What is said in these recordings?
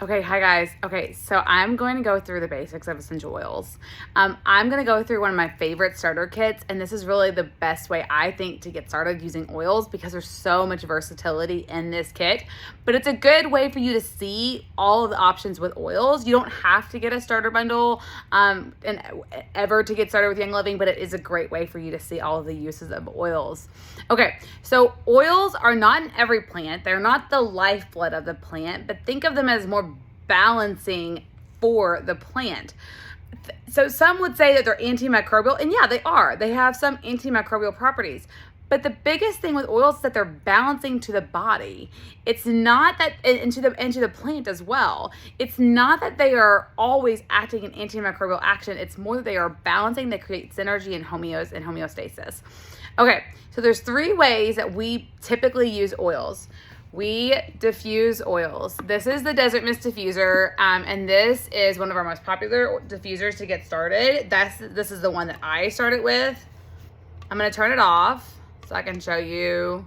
Okay, hi guys. Okay, so I'm going to go through the basics of essential oils. I'm going to go through one of my favorite starter kits, and this is really the best way I think to get started using oils because there's so much versatility in this kit. But it's a good way for you to see all of the options with oils. You don't have to get a starter bundle and ever to get started with Young Living, but it is a great way for you to see all of the uses of oils. Okay, so oils are not in every plant. They're not the lifeblood of the plant, but think of them as more balancing for the plant. So some would say that they're antimicrobial, and yeah, they are. They have some antimicrobial properties. But the biggest thing with oils is that they're balancing to the body. It's not that into the plant as well. It's not that they are always acting in antimicrobial action. It's more that they are balancing. They create synergy and homeostasis. Okay, so there's 3 ways that we typically use oils. We diffuse oils. This is the Desert Mist diffuser, and this is one of our most popular diffusers to get started. This is the one that I started with. I'm gonna turn it off so I can show you.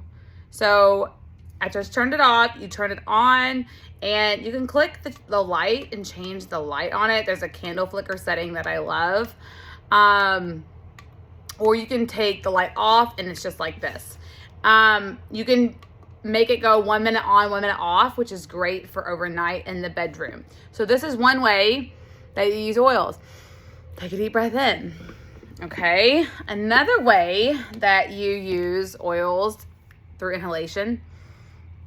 So I just turned it off. You turn it on, and you can click the light and change the light on it. There's a candle flicker setting that I love. Or you can take the light off, and it's just like this. You can make it go 1 minute on, 1 minute off, which is great for overnight in the bedroom. So this is one way that you use oils. Take a deep breath in. Okay. Another way that you use oils through inhalation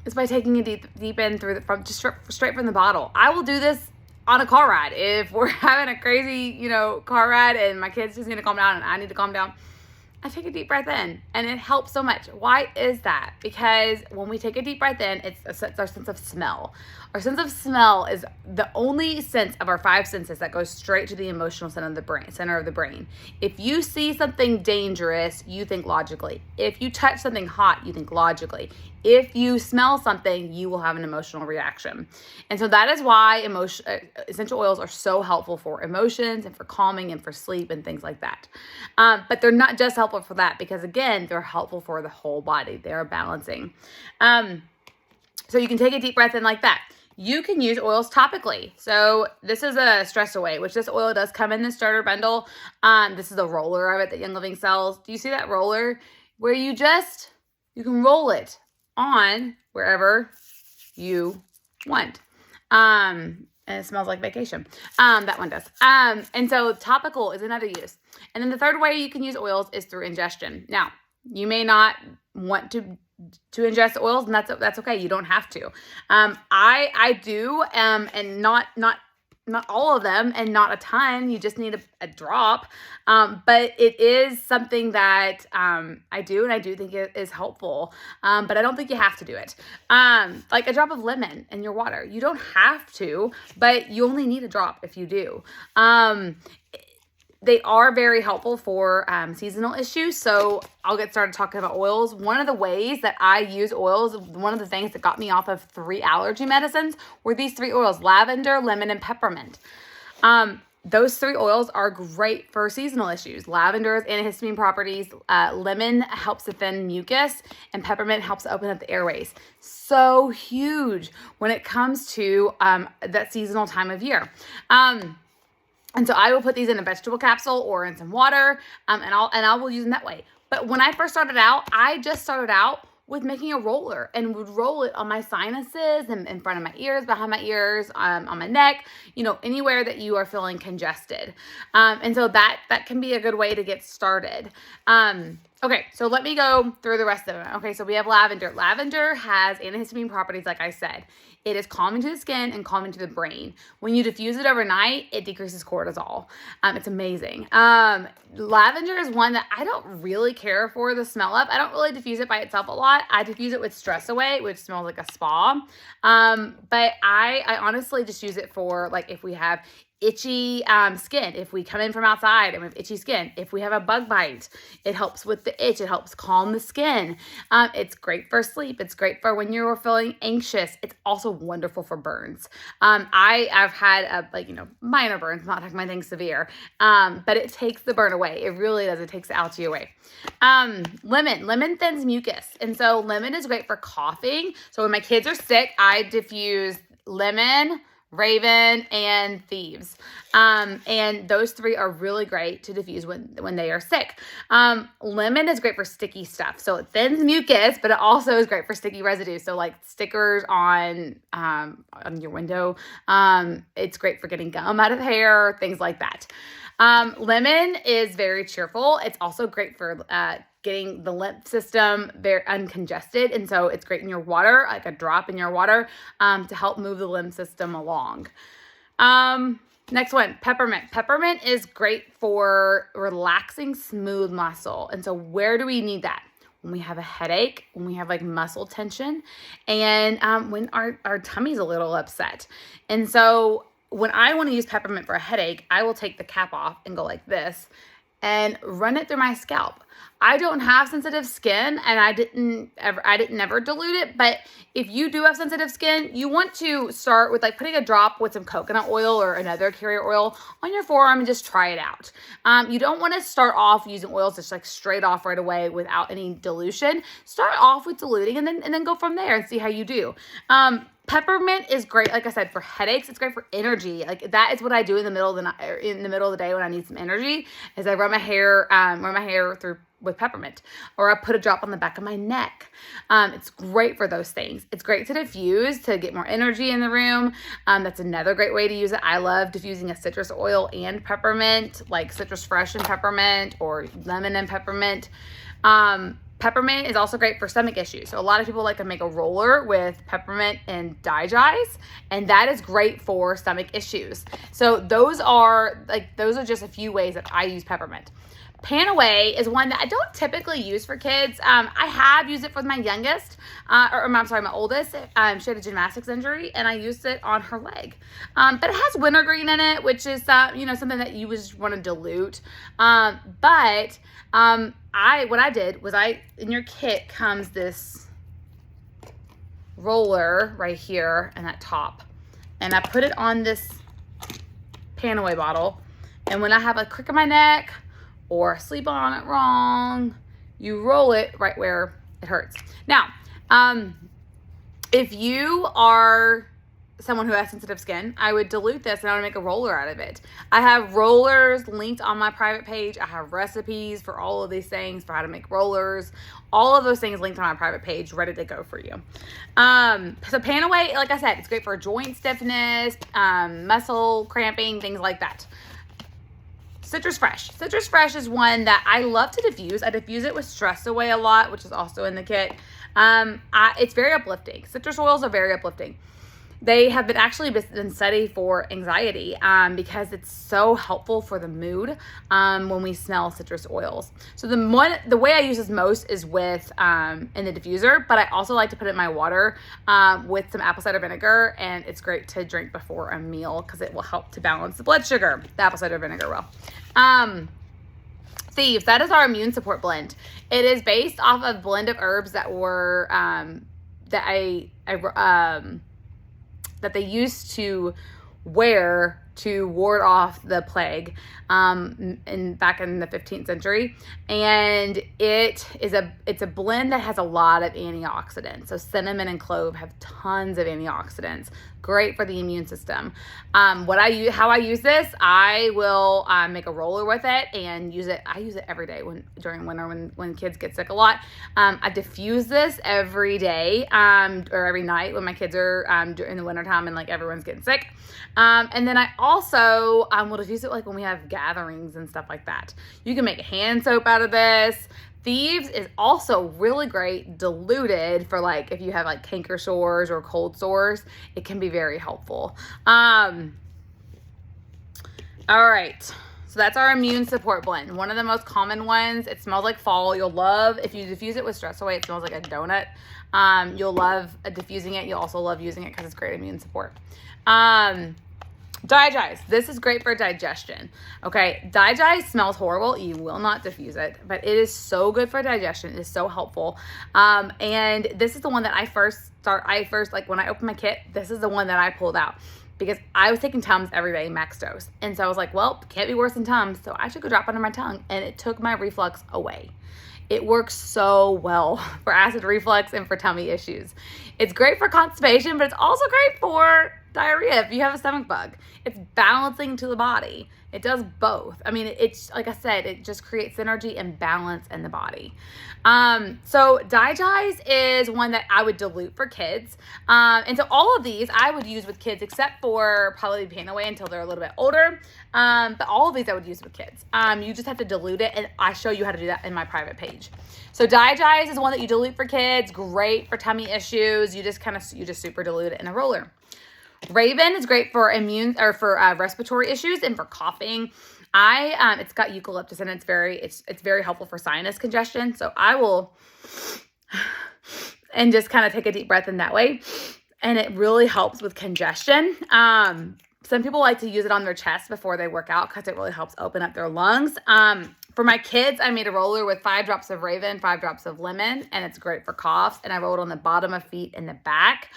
is by taking a deep in straight from the bottle. I will do this on a car ride. If we're having a crazy, car ride and my kid's just gonna calm down and I need to calm down, I take a deep breath in, and it helps so much. Why is that? Because when we take a deep breath in, it's our sense of smell. Our sense of smell is the only sense of our 5 senses that goes straight to the emotional center of the brain. If you see something dangerous, you think logically. If you touch something hot, you think logically. If you smell something, you will have an emotional reaction. And so that is why essential oils are so helpful for emotions and for calming and for sleep and things like that. But they're not just helpful for that because, again, they're helpful for the whole body. They're balancing. So you can take a deep breath in like that. You can use oils topically. So this is a Stress Away, which this oil does come in the starter bundle. This is a roller of it that Young Living sells. Do you see that roller where you can roll it on wherever you want. And it smells like vacation. That one does. And so topical is another use. And then the third way you can use oils is through ingestion. Now, you may not want to ingest oils, and that's okay. You don't have to. I do, and not all of them, and not a ton. You just need a drop. But it is something that I do, and I do think it is helpful. But I don't think you have to do it. Like a drop of lemon in your water. You don't have to, but you only need a drop if you do. They are very helpful for seasonal issues. So I'll get started talking about oils. One of the ways that I use oils, one of the things that got me off of 3 allergy medicines were these 3 oils: lavender, lemon, and peppermint. Those 3 oils are great for seasonal issues. Lavender has antihistamine properties. Lemon helps to thin mucus, and peppermint helps to open up the airways. So huge when it comes to that seasonal time of year. And so I will put these in a vegetable capsule or in some water, and I will use them that way. But when I first started out, I just started out with making a roller and would roll it on my sinuses and in front of my ears, behind my ears, on my neck, anywhere that you are feeling congested. And so that can be a good way to get started. Okay, so let me go through the rest of them. Okay, so we have lavender. Lavender has antihistamine properties, like I said. It is calming to the skin and calming to the brain. When you diffuse it overnight, it decreases cortisol. It's amazing. Lavender is one that I don't really care for the smell of. I don't really diffuse it by itself a lot. I diffuse it with Stress Away, which smells like a spa. But I honestly just use it for, like, if we have itchy skin, if we come in from outside and we have itchy skin, if we have a bug bite, it helps with the itch. It helps calm the skin. It's great for sleep. It's great for when you're feeling anxious. It's also wonderful for burns. I've had minor burns, not talking about anything severe, but it takes the burn away. It really does. It takes the algae away. Lemon thins mucus, and so lemon is great for coughing. So when my kids are sick, I diffuse lemon, Raven, and Thieves. And those 3 are really great to diffuse when they are sick. Lemon is great for sticky stuff. So it thins mucus, but it also is great for sticky residue. So like stickers on your window. It's great for getting gum out of hair, things like that. Lemon is very cheerful. It's also great for getting the lymph system very uncongested. And so it's great in your water, like a drop in your water, to help move the lymph system along. Next one, peppermint. Peppermint is great for relaxing smooth muscle. And so where do we need that? When we have a headache, when we have like muscle tension, and when our tummy's a little upset. And so when I want to use peppermint for a headache, I will take the cap off and go like this and run it through my scalp. I don't have sensitive skin, and I didn't ever dilute it. But if you do have sensitive skin, you want to start with like putting a drop with some coconut oil or another carrier oil on your forearm and just try it out. You don't want to start off using oils just like straight off right away without any dilution. Start off with diluting and then go from there and see how you do. Peppermint is great, like I said, for headaches. It's great for energy. Like that is what I do in the middle of the night, in the middle of the day when I need some energy. Is I run my hair through with peppermint, or I put a drop on the back of my neck. It's great for those things. It's great to diffuse to get more energy in the room. That's another great way to use it. I love diffusing a citrus oil and peppermint, like citrus fresh and peppermint, or lemon and peppermint. Peppermint is also great for stomach issues. So a lot of people like to make a roller with peppermint and digize, and that is great for stomach issues. So those are just a few ways that I use peppermint. Panaway is one that I don't typically use for kids. I have used it for my youngest, my oldest. She had a gymnastics injury, and I used it on her leg. But it has wintergreen in it, which is something that you just want to dilute. What I did was in your kit comes this roller right here and that top, and I put it on this Panaway bottle. And when I have a crick in my neck, or sleep on it wrong, you roll it right where it hurts. Now, if you are someone who has sensitive skin, I would dilute this and I would make a roller out of it. I have rollers linked on my private page. I have recipes for all of these things, for how to make rollers. All of those things linked on my private page, ready to go for you. So Panaway, like I said, it's great for joint stiffness, muscle cramping, things like that. Citrus Fresh. Citrus Fresh is one that I love to diffuse. I diffuse it with Stress Away a lot, which is also in the kit. It's very uplifting. Citrus oils are very uplifting. They have been studied for anxiety because it's so helpful for the mood when we smell citrus oils. So the way I use this most is with in the diffuser, but I also like to put it in my water with some apple cider vinegar, and it's great to drink before a meal because it will help to balance the blood sugar. The apple cider vinegar will. Thieves, that is our immune support blend. It is based off of a blend of herbs that were that they used to wear to ward off the plague back in the 15th century. And it's a blend that has a lot of antioxidants. So cinnamon and clove have tons of antioxidants. Great for the immune system. How I use this, I will make a roller with it and use it. I use it every day during winter when kids get sick a lot. I diffuse this every day or every night when my kids are in the wintertime and like everyone's getting sick. And then I also will diffuse it like when we have gatherings and stuff like that. You can make a hand soap out of this. Thieves is also really great diluted for like if you have like canker sores or cold sores. It can be very helpful. All right. So that's our immune support blend. One of the most common ones. It smells like fall. You'll love, if you diffuse it with Stress Away, it smells like a donut. You'll love diffusing it. You'll also love using it because it's great immune support. Digize. This is great for digestion. Okay, Digize smells horrible. You will not diffuse it, but it is so good for digestion. It is so helpful. And this is the one that like when I opened my kit, this is the one that I pulled out because I was taking Tums every day, max dose. And so I was like, well, can't be worse than Tums, so I should go drop under my tongue. And it took my reflux away. It works so well for acid reflux and for tummy issues. It's great for constipation, but it's also great for diarrhea, if you have a stomach bug. It's balancing to the body. It does both. I mean, it's like I said, it just creates synergy and balance in the body. So Digize is one that I would dilute for kids. And so all of these I would use with kids, except for probably Pain Away until they're a little bit older. But all of these I would use with kids. You just have to dilute it, and I show you how to do that in my private page. So Digize is one that you dilute for kids. Great for tummy issues. You just super dilute it in a roller. Raven is great for respiratory issues and for coughing. It's got eucalyptus and it's very helpful for sinus congestion. So I will, and just kind of take a deep breath in that way. And it really helps with congestion. Some people like to use it on their chest before they work out because it really helps open up their lungs. For my kids, I made a roller with 5 drops of Raven, 5 drops of lemon, and it's great for coughs. And I rolled on the bottom of feet and the back.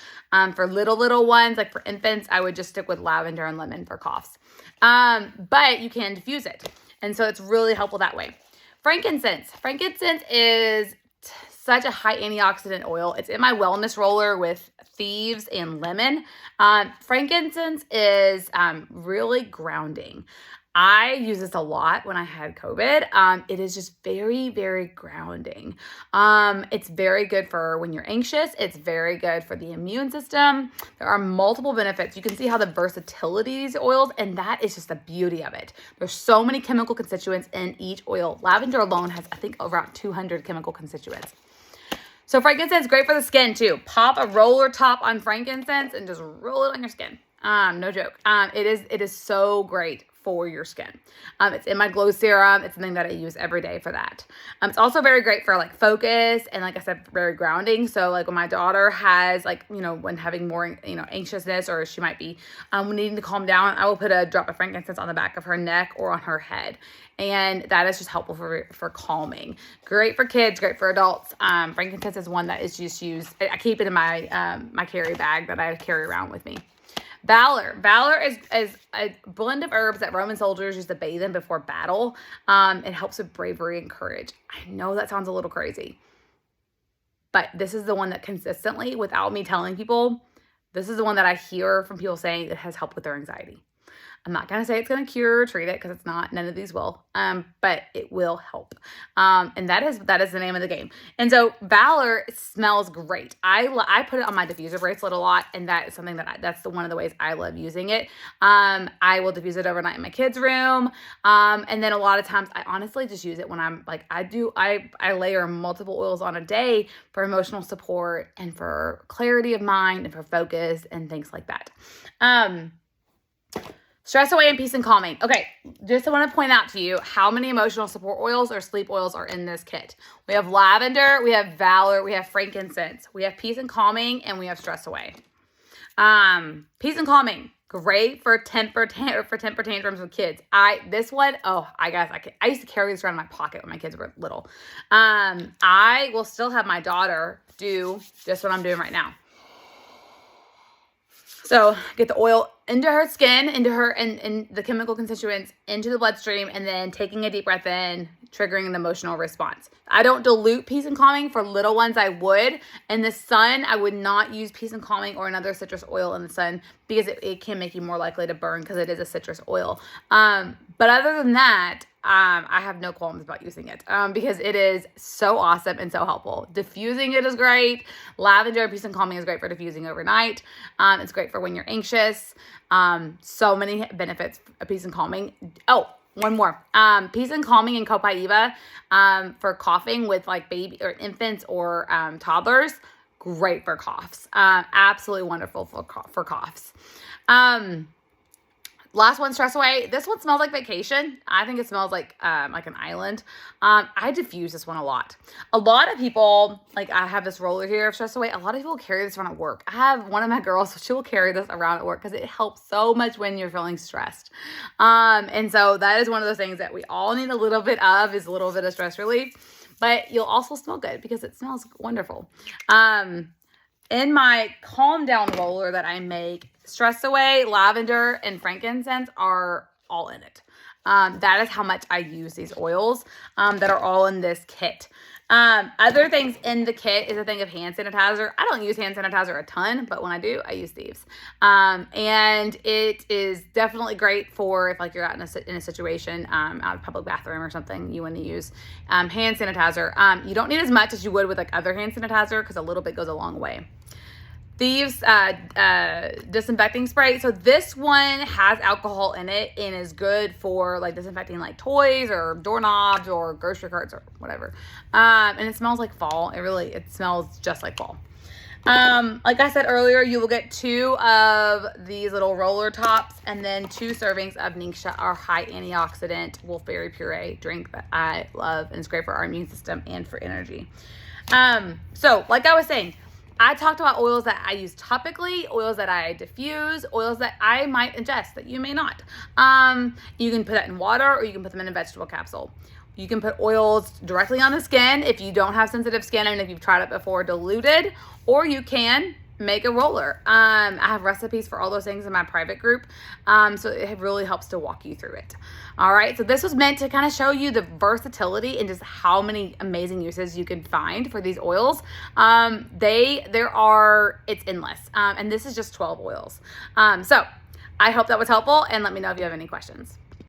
For little ones, like for infants, I would just stick with lavender and lemon for coughs. But you can diffuse it. And so it's really helpful that way. Frankincense. Frankincense is such a high antioxidant oil. It's in my wellness roller with thieves and lemon. Frankincense is really grounding. I use this a lot when I had COVID. It is just very, very grounding. It's very good for when you're anxious. It's very good for the immune system. There are multiple benefits. You can see how the versatility of these oils, and that is just the beauty of it. There's so many chemical constituents in each oil. Lavender alone has, I think, around 200 chemical constituents. So frankincense is great for the skin too. Pop a roller top on frankincense and just roll it on your skin. No joke. It is so great for your skin. It's in my glow serum. It's something that I use every day for that. It's also very great for like focus and, like I said, very grounding. So like when my daughter has when having more, anxiousness, or she might be needing to calm down, I will put a drop of frankincense on the back of her neck or on her head. And that is just helpful for calming. Great for kids, great for adults. Frankincense is one that is just used. I keep it in my my carry bag that I carry around with me. Valor. Valor is a blend of herbs that Roman soldiers used to bathe in before battle. It helps with bravery and courage. I know that sounds a little crazy, but this is the one that consistently, without me telling people, this is the one that I hear from people saying it has helped with their anxiety. I'm not going to say it's going to cure or treat it because it's not. None of these will. But it will help. And that is the name of the game. And so Valor smells great. I put it on my diffuser bracelet a lot, and that is something that's one of the ways I love using it. I will diffuse it overnight in my kids' room. And then a lot of times I honestly just use it when I'm like, I layer multiple oils on a day for emotional support and for clarity of mind and for focus and things like that. Stress away and peace and calming. Okay, just want to point out to you how many emotional support oils or sleep oils are in this kit. We have lavender, we have Valor, we have frankincense, we have peace and calming, and we have stress away. Peace and calming, great for temper tantrums with kids. I used to carry this around in my pocket when my kids were little. I will still have my daughter do just what I'm doing right now. So get the oil into her skin, and the chemical constituents into the bloodstream, and then taking a deep breath in, triggering an emotional response. I don't dilute peace and calming. For little ones, I would. In the sun, I would not use peace and calming or another citrus oil in the sun because it can make you more likely to burn because it is a citrus oil. But other than that, I have no qualms about using it because it is so awesome and so helpful. Diffusing it is great. Lavender peace and calming is great for diffusing overnight. It's great for when you're anxious. So many benefits of peace and calming. Oh, one more. Peace and calming and Copaiba for coughing with like baby or infants or toddlers. Great for coughs. Absolutely wonderful for coughs. Last one, stress away. This one smells like vacation. I think it smells like an island. I diffuse this one a lot. A lot of people, like I have this roller here of stress away. A lot of people carry this around at work. I have one of my girls, she will carry this around at work because it helps so much when you're feeling stressed. And so that is one of those things that we all need a little bit of, is a little bit of stress relief. But you'll also smell good because it smells wonderful. In my calm down roller that I make, stress away, lavender, and frankincense are all in it. That is how much I use these oils that are all in this kit. Other things in the kit is a thing of hand sanitizer. I don't use hand sanitizer a ton, but when I do, I use Thieves. And it is definitely great for if like you're out in a situation, out of public bathroom or something, you want to use hand sanitizer. You don't need as much as you would with like other hand sanitizer because a little bit goes a long way. Thieves disinfecting spray. So this one has alcohol in it and is good for like disinfecting like toys or doorknobs or grocery carts or whatever. And it smells like fall. It smells just like fall. Like I said earlier, you will get 2 of these little roller tops and then 2 servings of Ningxia, our high antioxidant wolfberry puree drink that I love, and it's great for our immune system and for energy. So like I was saying, I talked about oils that I use topically, oils that I diffuse, oils that I might ingest that you may not. You can put that in water or you can put them in a vegetable capsule. You can put oils directly on the skin if you don't have sensitive skin and if you've tried it before diluted, or you can make a roller. I have recipes for all those things in my private group. So it really helps to walk you through it. All right. So this was meant to kind of show you the versatility and just how many amazing uses you can find for these oils. It's endless. And this is just 12 oils. So I hope that was helpful, and let me know if you have any questions.